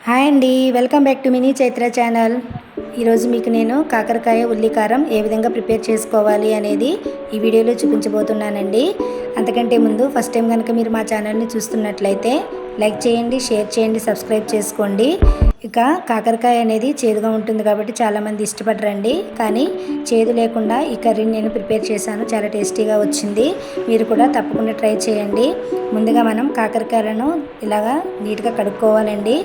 Hi అండి, welcome back to mini Chaitra channel. ఈరోజు మీకు నేను కాకరకాయ ఉల్లికారం ఏ విధంగా ప్రిపేర్ చేసుకోవాలి అనేది ఈ వీడియోలో చూపించబోతున్నానండి. అంతకంటే ముందు ఫస్ట్ టైం కనుక మీరు మా ఛానల్ని చూస్తున్నట్లయితే లైక్ చేయండి, షేర్ చేయండి, సబ్స్క్రైబ్ చేసుకోండి. ఇక కాకరకాయ అనేది చేదుగా ఉంటుంది కాబట్టి చాలామంది ఇష్టపడరండి, కానీ చేదు లేకుండా ఈ కర్రీని నేను ప్రిపేర్ చేశాను. చాలా టేస్టీగా వచ్చింది. మీరు కూడా తప్పకుండా ట్రై చేయండి. ముందుగా మనం కాకరకాయలను ఇలాగా నీట్గా కడుక్కోవాలండి.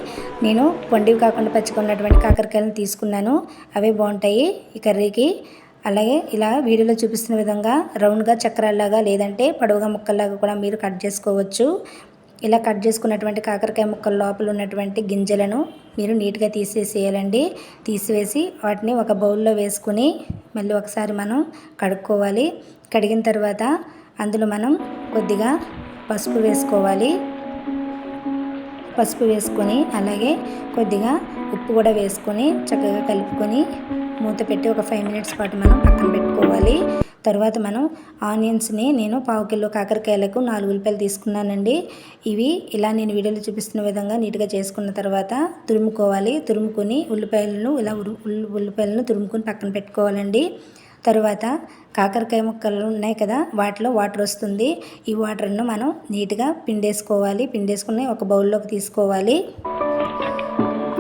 నేను పండివి కాకుండా పచ్చిగా ఉన్నటువంటి కాకరకాయలను తీసుకున్నాను. అవే బాగుంటాయి ఈ కర్రీకి. అలాగే ఇలా వీడియోలో చూపిస్తున్న విధంగా రౌండ్గా చక్రాల్లాగా లేదంటే పొడవుగా ముక్కల్లాగా కూడా మీరు కట్ చేసుకోవచ్చు. ఇలా కట్ చేసుకున్నటువంటి కాకరకాయ ముక్కల లోపల ఉన్నటువంటి గింజలను మీరు నీట్గా తీసేసేయాలండి. తీసివేసి వాటిని ఒక బౌల్లో వేసుకుని మళ్ళీ ఒకసారి మనం కడుక్కోవాలి. కడిగిన తర్వాత అందులో మనం కొద్దిగా పసుపు వేసుకోవాలి. పసుపు వేసుకొని అలాగే కొద్దిగా ఉప్పు కూడా వేసుకొని చక్కగా కలుపుకొని మూత పెట్టి ఒక 5 మినిట్స్ పాటు మనం పక్కన పెట్టుకోవాలి. తర్వాత మనం ఆనియన్స్ని నేను 1/2 కిలో కాకరకాయలకు 4 ఉల్లిపాయలు తీసుకున్నానండి. ఇవి ఇలా నేను వీడియోలో చూపిస్తున్న విధంగా నీట్గా చేసుకున్న తర్వాత తురుముకోవాలి. తురుముకొని ఉల్లిపాయలను ఇలా ఉల్లిపాయలను తురుముకొని పక్కన పెట్టుకోవాలండి. తర్వాత కాకరకాయ ముక్కలు ఉన్నాయి కదా, వాటిలో వాటర్ వస్తుంది. ఈ వాటర్ను మనం నీట్గా పిండేసుకోవాలి. పిండేసుకుని ఒక బౌల్లోకి తీసుకోవాలి.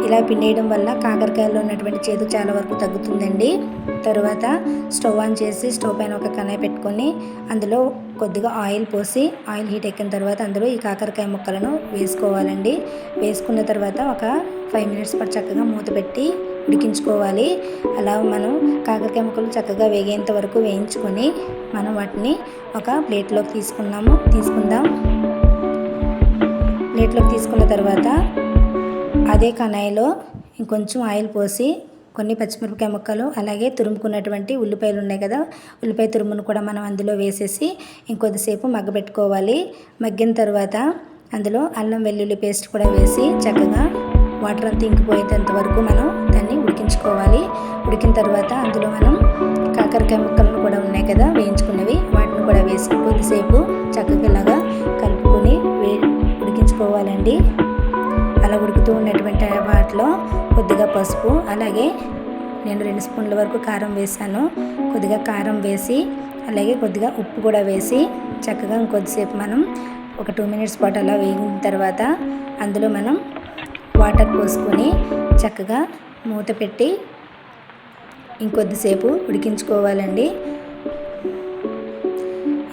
ఇలా పిండేయడం వల్ల కాకరకాయలో ఉన్నటువంటి చేదు చాలా వరకు తగ్గుతుందండి. తర్వాత స్టవ్ ఆన్ చేసి స్టవ్ పైన ఒక కడాయి పెట్టుకొని అందులో కొద్దిగా ఆయిల్ పోసి ఆయిల్ హీట్ ఎక్కిన తర్వాత అందులో ఈ కాకరకాయ ముక్కలను వేసుకోవాలండి. వేసుకున్న తర్వాత ఒక 5 మినిట్స్ పాటు చక్కగా మూత పెట్టి ఉడికించుకోవాలి. అలా మనం కాకరకాయ ముక్కలు చక్కగా వేగేంత వరకు వేయించుకొని మనం వాటిని ఒక ప్లేట్లోకి తీసుకుందాం. ప్లేట్లోకి తీసుకున్న తర్వాత అదే కడాయిలో ఇంకొంచెం ఆయిల్ పోసి కొన్ని పచ్చిమిరపకాయ ముక్కలు అలాగే తురుముకున్నటువంటి ఉల్లిపాయలు ఉన్నాయి కదా, ఉల్లిపాయ తురుమును కూడా మనం అందులో వేసేసి ఇంకొద్దిసేపు మగ్గబెట్టుకోవాలి. మగ్గిన తర్వాత అందులో అల్లం వెల్లుల్లి పేస్ట్ కూడా వేసి చక్కగా వాటర్ అంతా ఇంకిపోయేంత వరకు మనం దాన్ని ఉడికించుకోవాలి. ఉడికిన తర్వాత అందులో మనం కాకరకాయ ముక్కలను కూడా ఉన్నాయి కదా వేయించుకున్నవి, వాటిని కూడా వేసి కొద్దిసేపు చక్కగా ఇలాగా కలుపుకొని ఉడికించుకోవాలండి. అలా ఉడుకుతూ ఉన్నటువంటి వాటిలో కొద్దిగా పసుపు అలాగే నేను 2 స్పూన్ల వరకు కారం వేసాను. కొద్దిగా కారం వేసి అలాగే కొద్దిగా ఉప్పు కూడా వేసి చక్కగా ఇంకొద్దిసేపు మనం ఒక 2 మినిట్స్ పాటు అలా వేగిన తర్వాత అందులో మనం వాటర్ పోసుకొని చక్కగా మూత పెట్టి ఇంకొద్దిసేపు ఉడికించుకోవాలండి.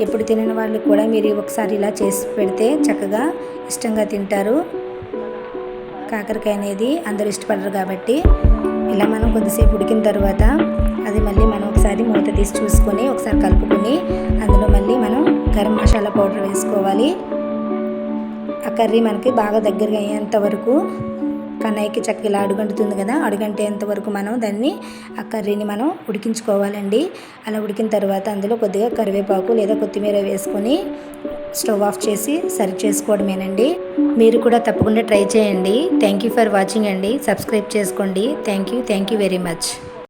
ఎప్పుడు తినని వాళ్ళు కూడా మీరు ఒకసారి ఇలా చేసి పెడితే చక్కగా ఇష్టంగా తింటారు. కాకరకాయ అనేది అందరూ ఇష్టపడరు కాబట్టి ఇలా మనం కొద్దిసేపు ఉడికిన తర్వాత అది మళ్ళీ మనం ఒకసారి మూత తీసి చూసుకొని ఒకసారి కలుపుకొని అందులో మళ్ళీ మనం గరం మసాలా పౌడర్ వేసుకోవాలి. ఆ కర్రీ మనకి బాగా దగ్గరగా అయ్యేంత వరకు కన్నాయికి చక్కగా ఇలా అడుగంటుతుంది కదా, అడుగంటేంత వరకు మనం దాన్ని ఆ కర్రీని మనం ఉడికించుకోవాలండి. అలా ఉడికిన తర్వాత అందులో కొద్దిగా కరివేపాకు లేదా కొత్తిమీర వేసుకొని స్టవ్ ఆఫ్ చేసి సర్వ్ చేసుకోవడమేనండి. మీరు కూడా తప్పకుండా ట్రై చేయండి. థ్యాంక్ యూ ఫర్ వాచింగ్ అండి. సబ్స్క్రైబ్ చేసుకోండి. Thank you very much.